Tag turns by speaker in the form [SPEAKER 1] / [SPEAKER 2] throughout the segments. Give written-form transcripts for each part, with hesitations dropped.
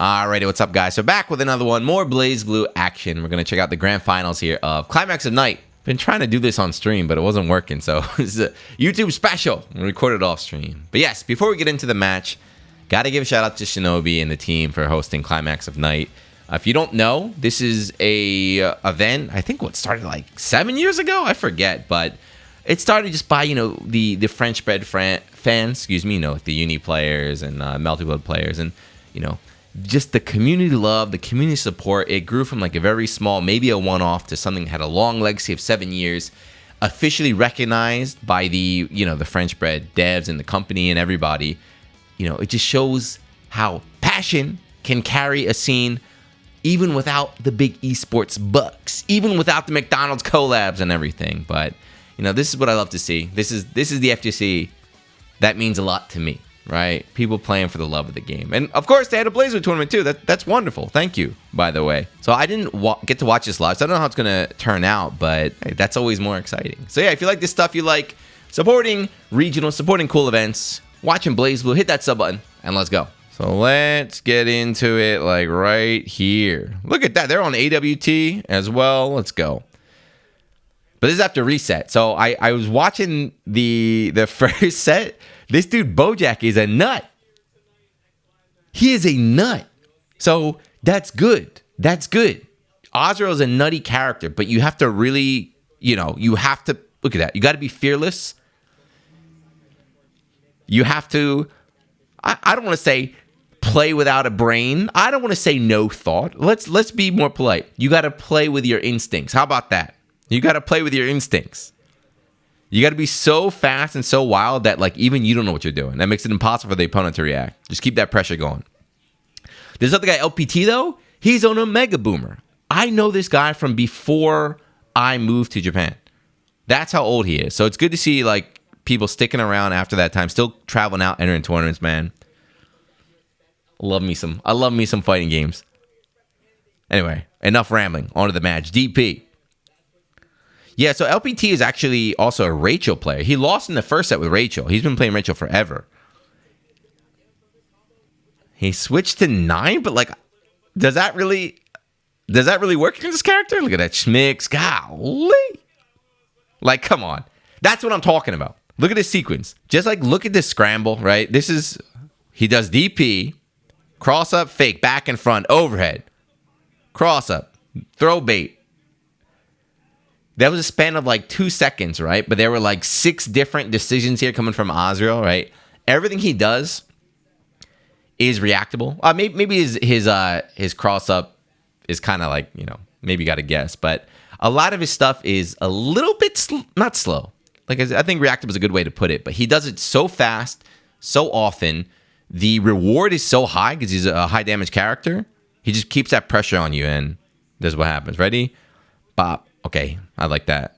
[SPEAKER 1] Alrighty, what's up, guys? So back with another one, more Blaze Blue action. We're gonna check out the grand finals here of Climax of Night. Been trying to do this on stream, but it wasn't working, so this is a YouTube special. We recorded off stream. But yes, before we get into the match, gotta give a shout out to Shinobi and the team for hosting Climax of Night. If you don't know, this is a event. I think what started like 7 years ago. I forget, but it started just by the French bred fans. Like the Uni players and Melty Blood players, and just the community love, the community support. It grew from like a very small, maybe a one-off, to something that had a long legacy of 7 years, officially recognized by the French-bred devs and the company and everybody. It just shows how passion can carry a scene even without the big esports bucks, even without the McDonald's collabs and everything. But this is what I love to see. This is the FGC that means a lot to me. Right? People playing for the love of the game. And of course, they had a Blazer tournament too. That's wonderful. Thank you, by the way. So I didn't get to watch this live, so I don't know how it's going to turn out, but hey, that's always more exciting. So yeah, if you like this stuff, you like supporting regional, supporting cool events, watching Blaze Blue, hit that sub button, and let's go. So let's get into it like right here. Look at that. They're on AWT as well. Let's go. But this is after reset. So I was watching the first set. This dude, Bojack, is a nut. He is a nut. So that's good. That's good. Azrael is a nutty character, but you have to really, you have to, look at that. You got to be fearless. You have to, I don't want to say play without a brain. I don't want to say no thought. Let's be more polite. You got to play with your instincts. How about that? You got to play with your instincts. You got to be so fast and so wild that like even you don't know what you're doing. That makes it impossible for the opponent to react. Just keep that pressure going. This other guy, LPT, though, he's on a mega boomer. I know this guy from before I moved to Japan. That's how old he is. So it's good to see like people sticking around after that time, still traveling out, entering tournaments, man. I love me some fighting games. Anyway, enough rambling. On to the match. DP. Yeah, so LPT is actually also a Rachel player. He lost in the first set with Rachel. He's been playing Rachel forever. He switched to 9, but like, does that really work against this character? Look at that Schmicks. Golly. Like, come on. That's what I'm talking about. Look at this sequence. Just like, look at this scramble, right? He does DP, cross up, fake, back and front, overhead, cross up, throw bait. That was a span of like 2 seconds, right? But there were like 6 different decisions here coming from Azrael, right? Everything he does is reactable. Maybe his cross up is kind of like, maybe you got to guess. But a lot of his stuff is a little bit not slow. Like I think reactive is a good way to put it. But he does it so fast, so often. The reward is so high because he's a high damage character. He just keeps that pressure on you, and this is what happens. Ready? Bop. Okay, I like that.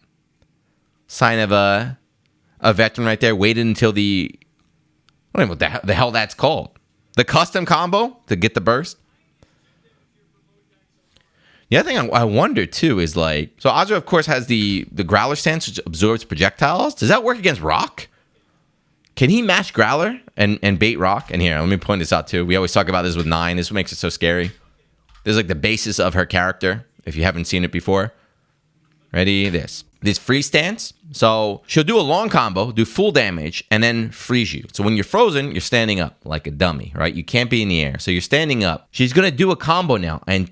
[SPEAKER 1] Sign of a veteran right there. Waited until I don't know what the hell that's called. The custom combo to get the burst. The other thing I wonder too is like, so Azrael of course has the Growler stance which absorbs projectiles. Does that work against Rock? Can he match Growler and bait Rock? And here, let me point this out too. We always talk about this with 9. This is what makes it so scary. This is like the basis of her character, if you haven't seen it before. Ready? This free stance. So she'll do a long combo, do full damage, and then freeze you. So when you're frozen, you're standing up like a dummy, right? You can't be in the air. So you're standing up. She's going to do a combo now. And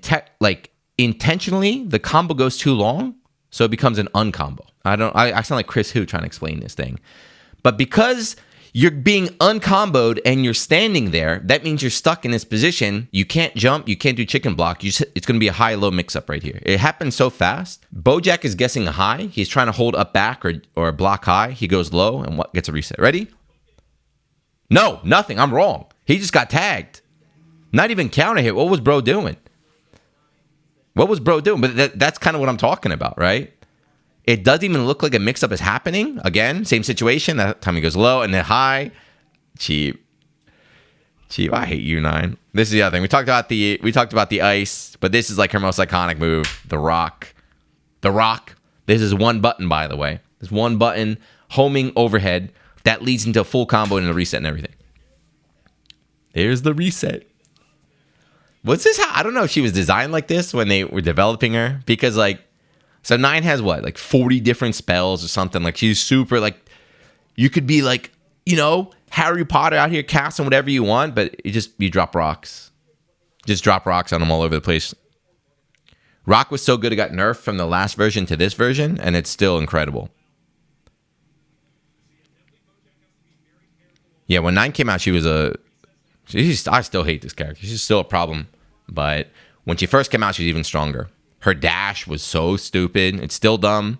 [SPEAKER 1] intentionally, the combo goes too long, so it becomes an uncombo. I sound like Chris Hu trying to explain this thing. But because you're being uncomboed and you're standing there, that means you're stuck in this position. You can't jump. You can't do chicken block. It's going to be a high-low mix-up right here. It happens so fast. Bojack is guessing a high. He's trying to hold up back or block high. He goes low and gets a reset. Ready? No, nothing. I'm wrong. He just got tagged. Not even counter hit. What was bro doing? But that's kind of what I'm talking about, right? It doesn't even look like a mix-up is happening. Again, same situation. That time he goes low and then high. Cheap. I hate you, 9. This is the other thing. We talked about the ice, but this is like her most iconic move, the rock. The rock. This is one button, by the way. There's one button, homing overhead. That leads into a full combo and a reset and everything. There's the reset. Was this how? I don't know if she was designed like this when they were developing her. Because, like, so 9 has what? Like 40 different spells or something. Like, she's super, like, you could be like, you know, Harry Potter out here casting whatever you want, but you drop rocks. Just drop rocks on them all over the place. Rock was so good it got nerfed from the last version to this version, and it's still incredible. Yeah, when 9 came out, she was I still hate this character. She's still a problem. But when she first came out, she was even stronger. Her dash was so stupid. It's still dumb.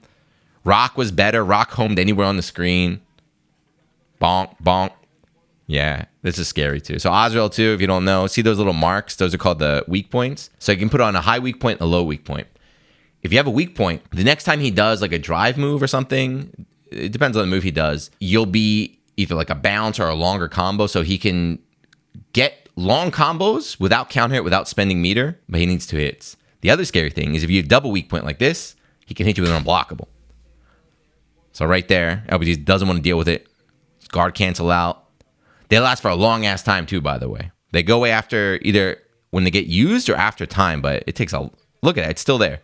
[SPEAKER 1] Rock was better. Rock homed anywhere on the screen. Bonk, bonk. Yeah, this is scary too. So Azrael too, if you don't know, see those little marks? Those are called the weak points. So you can put on a high weak point, a low weak point. If you have a weak point, the next time he does like a drive move or something, it depends on the move he does, you'll be either like a bounce or a longer combo. So he can get long combos without counter hit, without spending meter, but he needs 2 hits. The other scary thing is if you have double weak point like this, he can hit you with an unblockable. So right there, LBG doesn't want to deal with it. Guard cancel out. They last for a long ass time too, by the way. They go away after either when they get used or after time, but it takes a look at it. It's still there.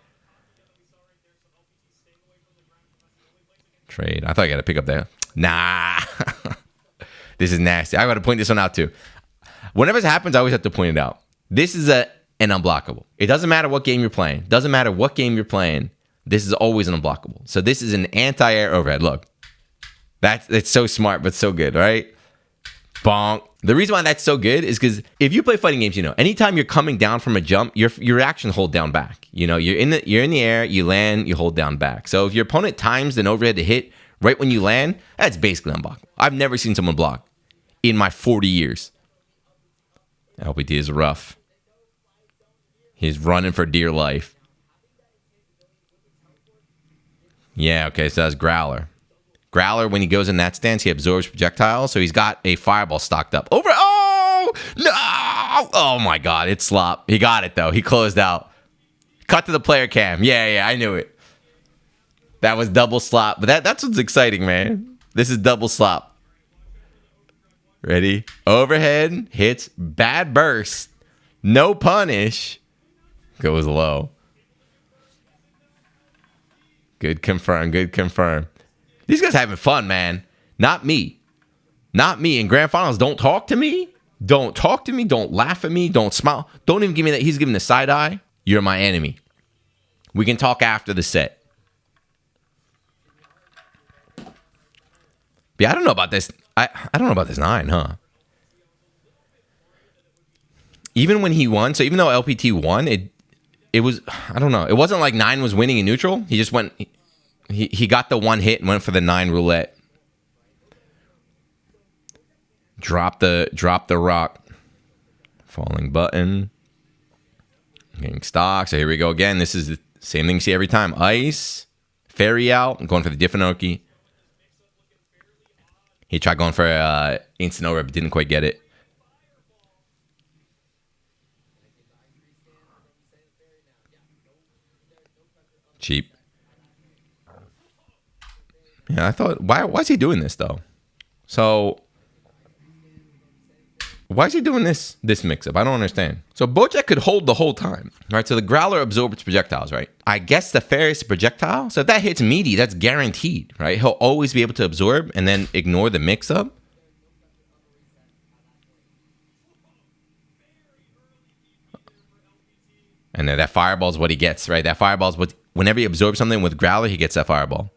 [SPEAKER 1] Trade. I thought I got to pick up there. Nah. This is nasty. I got to point this one out too. Whenever it happens, I always have to point it out. This is an unblockable. It doesn't matter what game you're playing. Doesn't matter what game you're playing. This is always an unblockable. So this is an anti-air overhead. Look. It's so smart, but so good, right? Bonk. The reason why that's so good is because if you play fighting games, you know, anytime you're coming down from a jump, your reaction hold down back. You know, you're in the air, you land, you hold down back. So if your opponent times an overhead to hit right when you land, that's basically unblockable. I've never seen someone block in my 40 years. LPT is rough. He's running for dear life. Yeah, okay, so that's Growler. Growler, when he goes in that stance, he absorbs projectiles, so he's got a fireball stocked up. Oh, no! Oh, my God, it's slop. He got it, though. He closed out. Cut to the player cam. Yeah, I knew it. That was double slop. But that's what's exciting, man. This is double slop. Ready? Overhead, hits, bad burst, no punish, goes low. Good confirm, good confirm. These guys having fun, man. Not me. Not me. In grand finals, don't talk to me. Don't talk to me. Don't laugh at me. Don't smile. Don't even give me that. He's giving the side eye. You're my enemy. We can talk after the set. But yeah, I don't know about this. I don't know about this 9, huh? Even when he won, so even though LPT won, it was, I don't know. It wasn't like 9 was winning in neutral. He just went... He got the 1 hit and went for the 9 roulette. Drop the rock. Falling button. Getting stock. So here we go again. This is the same thing you see every time. Ice. Fairy out. I'm going for the Diffinoki. He tried going for instant over, but didn't quite get it. Cheap. Yeah, I thought, why is he doing this, though? So, why is he doing this mix-up? I don't understand. So, Bojack could hold the whole time, right? So, the Growler absorbs projectiles, right? I guess the Fairy is a projectile. So, if that hits meaty, that's guaranteed, right? He'll always be able to absorb and then ignore the mix-up. And then that fireball is what he gets, right? That fireball is what, whenever he absorbs something with Growler, he gets that fireball.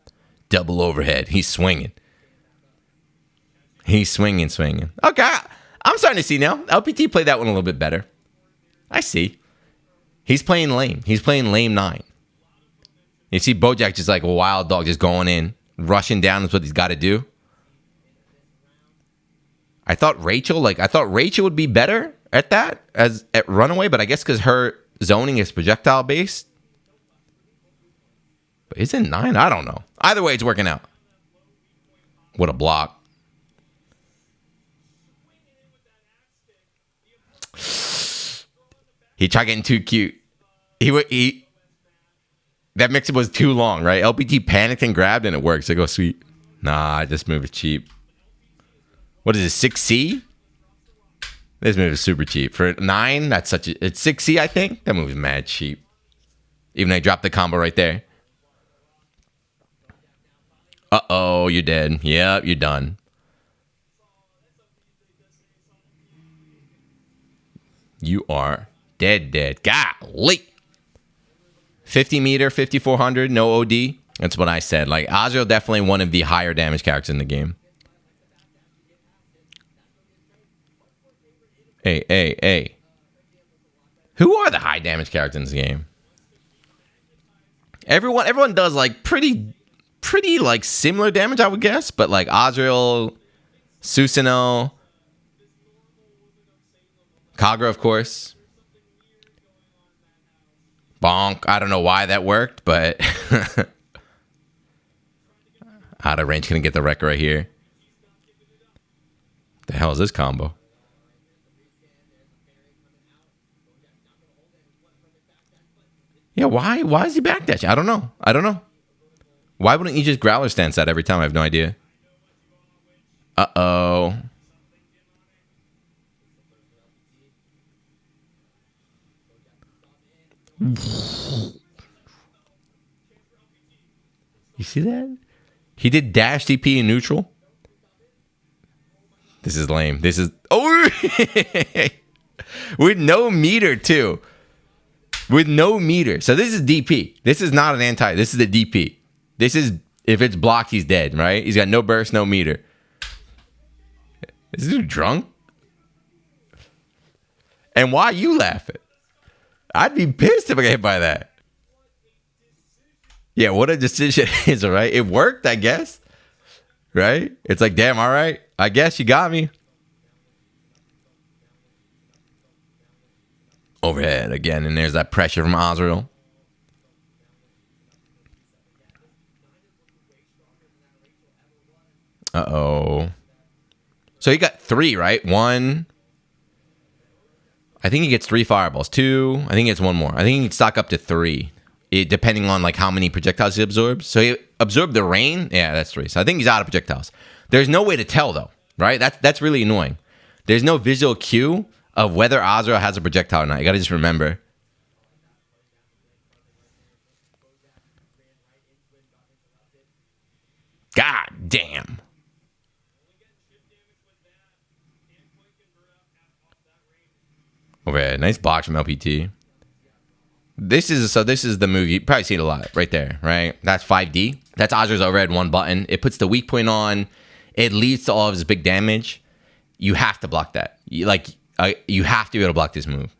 [SPEAKER 1] Double overhead. He's swinging. He's swinging. Okay, I'm starting to see now. LPT played that one a little bit better. I see. He's playing lame. He's playing lame 9. You see Bojack just like a wild dog just going in, rushing down is what he's got to do. I thought Rachel would be better at that as at runaway, but I guess because her zoning is projectile based. But is it 9? I don't know. Either way, it's working out. What a block. He tried getting too cute. That mix-up was too long, right? LPT panicked and grabbed and it works. I go, sweet. Nah, this move is cheap. What is it, 6C? This move is super cheap. For 9, that's such a... It's 6C, I think. That move is mad cheap. Even though I dropped the combo right there. Uh-oh, you're dead. Yep, you're done. You are dead. Golly. 50 meter, 5400, no OD. That's what I said. Like, Azrael definitely one of the higher damage characters in the game. Hey. Who are the high damage characters in this game? Everyone does like pretty like similar damage, I would guess. But like Azrael, Susanoo, Kagura, of course. Bonk. I don't know why that worked, but out of range, couldn't get the wreck right here. The hell is this combo? Yeah, why? Why is he backdashing? I don't know. Why wouldn't you just growler stance that every time? I have no idea. Uh-oh. You see that? He did dash DP in neutral. This is lame. This is... Oh! With no meter, too. With no meter. So this is DP. This is not an anti. This is a DP. This is... If it's blocked, he's dead, right? He's got no burst, no meter. Is this dude drunk? And why are you laughing? I'd be pissed if I got hit by that. Yeah, what a decision it is, right? It worked, I guess. Right? It's like, damn, all right. I guess you got me. Overhead again, and there's that pressure from Azrael. Uh-oh. So he got 3, right? 1. I think he gets 3 fireballs. 2. I think he gets 1 more. I think he can stock up to 3. Depending on like how many projectiles he absorbs. So he absorbed the rain. Yeah, that's 3. So I think he's out of projectiles. There's no way to tell though, right? That's really annoying. There's no visual cue of whether Azrael has a projectile or not. You gotta just remember. God damn. Okay, nice box from LPT. This is the move. You probably see it a lot right there, right? That's 5D. That's Azrael's overhead 1 button. It puts the weak point on. It leads to all of his big damage. You have to block that. You have to be able to block this move.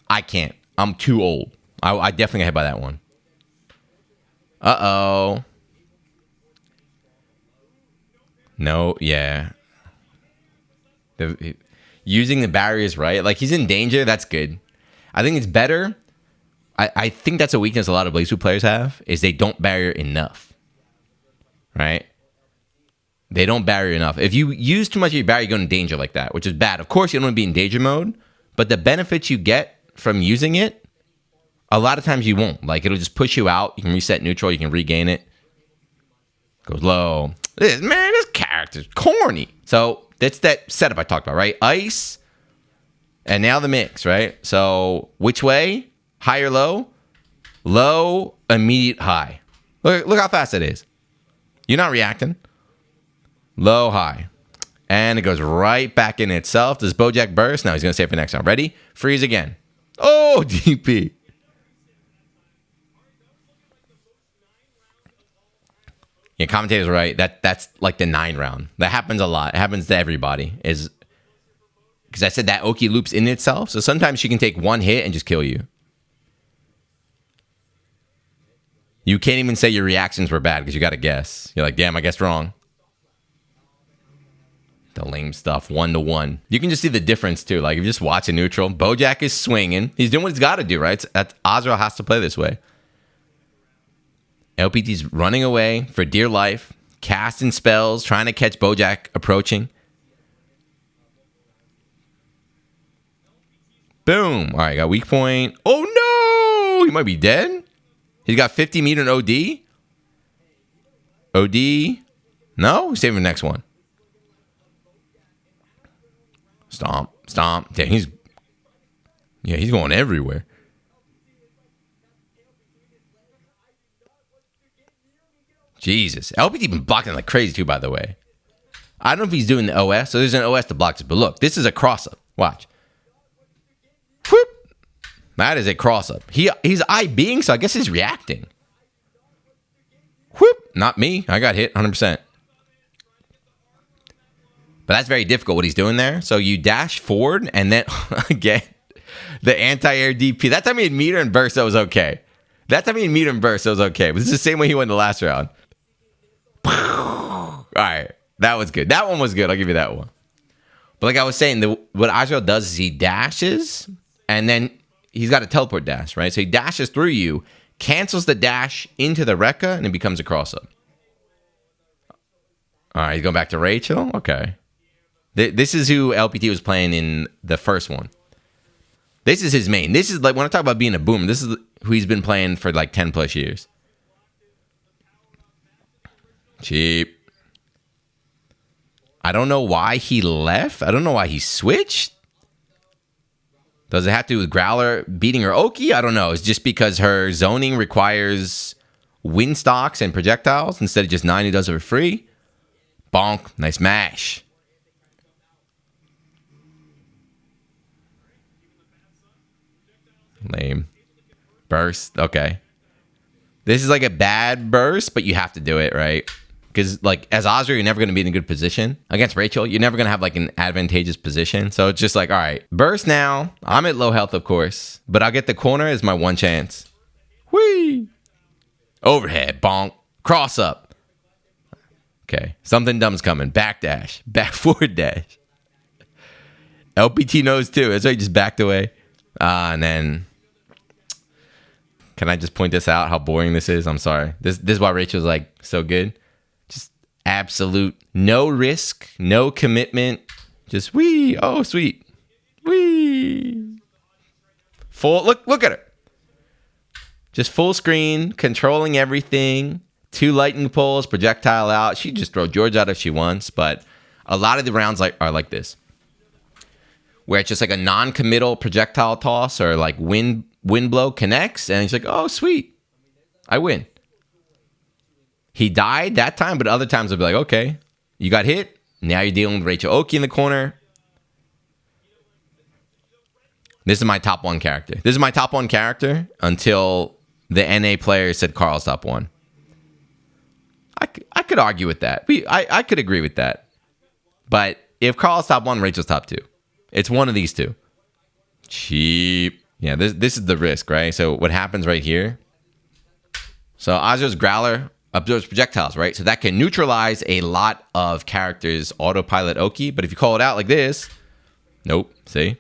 [SPEAKER 1] I can't. I'm too old. I definitely got hit by that one. Uh-oh. No, yeah. Using the barriers right. Like, he's in danger. That's good. I think it's better. I think that's a weakness a lot of BlazBlue players have, is they don't barrier enough. Right? They don't barrier enough. If you use too much of your barrier, you go in danger like that, which is bad. Of course, you don't want to be in danger mode, but the benefits you get from using it, a lot of times you won't. Like, it'll just push you out. You can reset neutral. You can regain it. Goes low. This character's corny. So that's that setup I talked about, right? Ice, and now the mix, right? So which way? High or low? Low, immediate high. Look how fast it is. You're not reacting. Low, high. And it goes right back in itself. Does Bojack burst? No, he's going to save for next round. Ready? Freeze again. Oh, DP. Yeah, commentator's right. That's like the 9 round. That happens a lot. It happens to everybody. Because I said that Oki loops in itself. So sometimes she can take 1 hit and just kill you. You can't even say your reactions were bad because you got to guess. You're like, damn, I guessed wrong. The lame stuff, 1-to-1. You can just see the difference too. Like, if you just watch a neutral, Bojack is swinging. He's doing what he's got to do, right? Azrael has to play this way. LPT's running away for dear life, casting spells, trying to catch Bojack approaching. Boom. All right, got weak point. Oh, no! He might be dead. He's got 50 meter and OD. OD. No? He's saving the next one. Stomp, stomp. Damn, he's going everywhere. Jesus. LPT been blocking like crazy too, by the way. I don't know if he's doing the OS. So there's an OS to block this. But look, this is a cross-up. Watch. Whoop. That is a cross-up. He's IBing, so I guess he's reacting. Whoop. Not me. I got hit 100%. But that's very difficult what he's doing there. So you dash forward and then again, the anti-air DP. That time he had meter and burst, that was okay. But this is the same way he went the last round. All right. That was good. That one was good. I'll give you that one. But like I was saying, what Azrael does is he dashes, and then he's got a teleport dash, right? So he dashes through you, cancels the dash into the Rekka, and it becomes a cross-up. All right, he's going back to Rachel? Okay. This is who LPT was playing in the first one. This is his main. This is like, when I talk about being a boomer, this is who he's been playing for like 10 plus years. Cheap. I don't know why he left. I don't know why he switched. Does it have to do with Growler beating her Oki? I don't know. It's just because her zoning requires wind stocks and projectiles instead of just 9 who does it for free. Bonk. Nice mash. Lame. Burst. Okay. This is like a bad burst, but you have to do it, right? Because like as Azrael, you're never going to be in a good position. Against Rachel, you're never going to have like an advantageous position. So it's just like, all right, burst now. I'm at low health, of course, but I'll get the corner as my one chance. Whee! Overhead. Bonk. Cross up. Okay. Something dumb's coming. Back dash. Back forward dash. LPT knows too. That's why he just backed away. And then... Can I just point this out, how boring this is? I'm sorry. This is why Rachel's like so good. Just absolute no risk, no commitment. Just wee. Oh, sweet. Wee. Full look at her. Just full screen, controlling everything. 2 lightning poles, projectile out. She just throw George out if she wants, but a lot of the rounds are like this. Where it's just like a non-committal projectile toss or like wind blow connects, and he's like, oh, sweet. I win. He died that time, but other times I'll be like, okay, you got hit. Now you're dealing with Rachel Oki in the corner. This is my top 1 character. This is my top 1 character until the NA player said Carl's top 1. I could argue with that. I could agree with that. But if Carl's top 1, Rachel's top 2. It's one of these two. Cheap. Yeah, this is the risk, right? So what happens right here? So Azrael's Growler absorbs projectiles, right? So that can neutralize a lot of characters' autopilot Oki. But if you call it out like this, nope. See?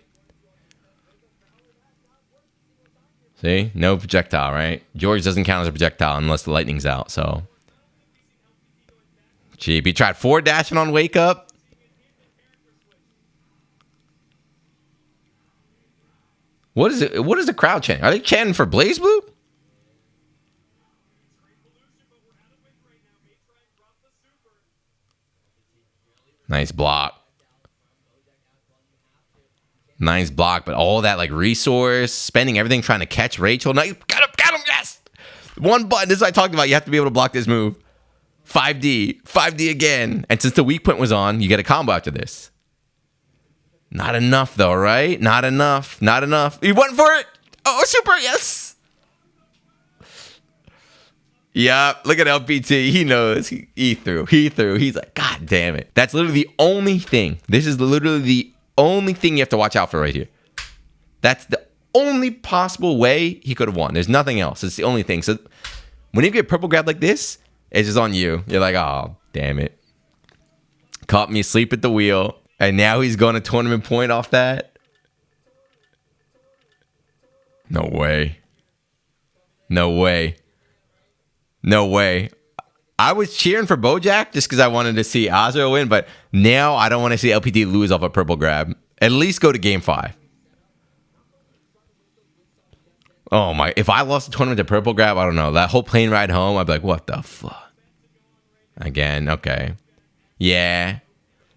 [SPEAKER 1] See? No projectile, right? George doesn't count as a projectile unless the lightning's out, so. Cheap. He tried 4 dashing on Wake Up. What is it? What is the crowd chanting? Are they chanting for Blaze Blue? Nice block. Nice block, but all that like resource, spending everything trying to catch Rachel. No, got him, yes! 1 button, this is what I talked about. You have to be able to block this move. 5D again. And since the weak point was on, you get a combo after this. Not enough, though, right? Not enough. He went for it. Oh, super, yes. Yeah, look at LPT. He knows. He threw. He's like, God damn it. That's literally the only thing. This is literally the only thing you have to watch out for right here. That's the only possible way he could have won. There's nothing else. It's the only thing. So when you get purple grab like this, it's just on you. You're like, oh, damn it. Caught me asleep at the wheel. And now he's going to tournament point off that? No way. I was cheering for Bojack just because I wanted to see Azrael win, but now I don't want to see LPT lose off a purple grab. At least go to game 5. Oh my, if I lost the tournament to purple grab, I don't know. That whole plane ride home, I'd be like, what the fuck? Again, okay. Yeah.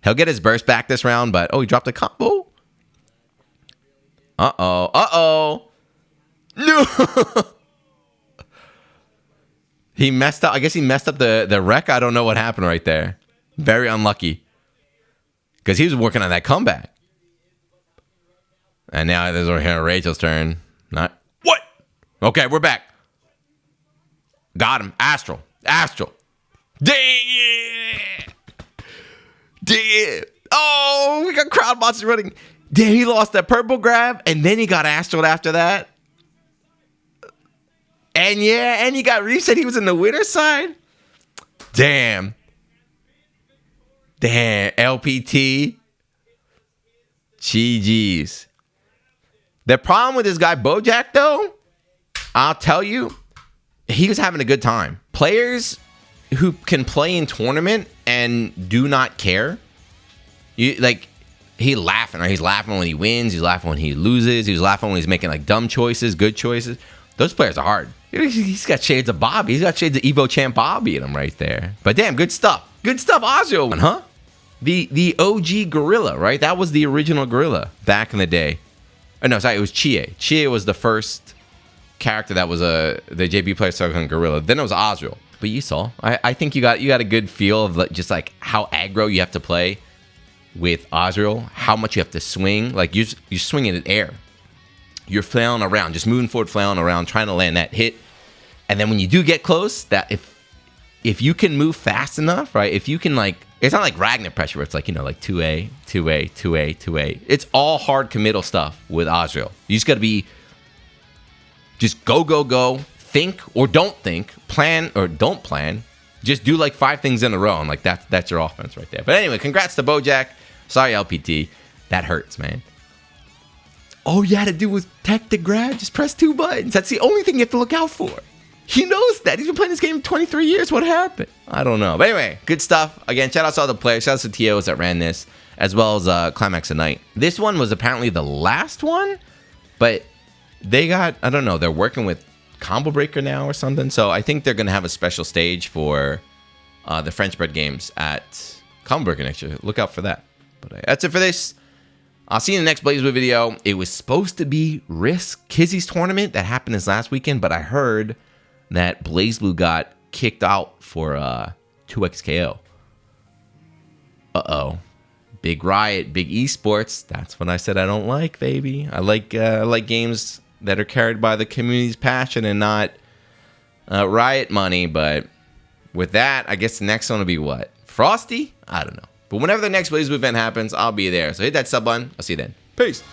[SPEAKER 1] He'll get his burst back this round, but oh, he dropped a combo. Uh-oh. Uh-oh. No. He messed up. I guess he messed up the wreck. I don't know what happened right there. Very unlucky. Because he was working on that comeback. And now this is here Rachel's turn. Not what? Okay, we're back. Got him. Azrael. Damn. Oh, we got crowd monsters running. Damn, he lost that purple grab, and then he got Azrael after that. And yeah, and he got Reef said he was in the winner's side. Damn, LPT. GG's. The problem with this guy, Bojack, though, I'll tell you, he was having a good time. Players who can play in tournament and do not care, he's laughing, right? He's laughing when he wins. He's laughing when he loses. He's laughing when he's making like dumb choices, good choices. Those players are hard. He's got shades of Bobby. He's got shades of Evo Champ Bobby in him right there. But damn, good stuff. Good stuff, Azrael, huh? The OG gorilla, right? That was the original gorilla back in the day. Oh, no, sorry, it was Chie. Chie was the first character that was the JP player started on gorilla. Then it was Azrael. But you saw, I think you got a good feel of just like how aggro you have to play with Azrael, how much you have to swing. Like you're swinging in air. You're flailing around, just moving forward, flailing around, trying to land that hit. And then when you do get close, that if you can move fast enough, right? If you can it's not like Ragnar pressure where it's like, like 2A, 2A, 2A, 2A. It's all hard committal stuff with Azrael. You just got to be just go, think or don't think, plan or don't plan. Just do like 5 things in a row and that's your offense right there. But anyway, congrats to Bojack. Sorry, LPT. That hurts, man. All you had to do was tech the grab. Just press 2 buttons. That's the only thing you have to look out for. He knows that. He's been playing this game 23 years. What happened? I don't know. But anyway, good stuff. Again, shout out to all the players. Shout out to TOs that ran this, as well as Climax of Night. This one was apparently the last one, but they got, I don't know, they're working with Combo Breaker now or something. So I think they're going to have a special stage for the French Bread games at Combo Breaker next year. Look out for that. But that's it for this. I'll see you in the next BlazBlue video. It was supposed to be Risk Kizzy's tournament that happened this last weekend, but I heard that BlazBlue got kicked out for 2XKO. Uh-oh. Big riot, big esports. That's what I said I don't like, baby. I like games that are carried by the community's passion and not riot money. But with that, I guess the next one will be what? Frosty? I don't know. But whenever the next BlazBlue event happens, I'll be there. So hit that sub button. I'll see you then. Peace.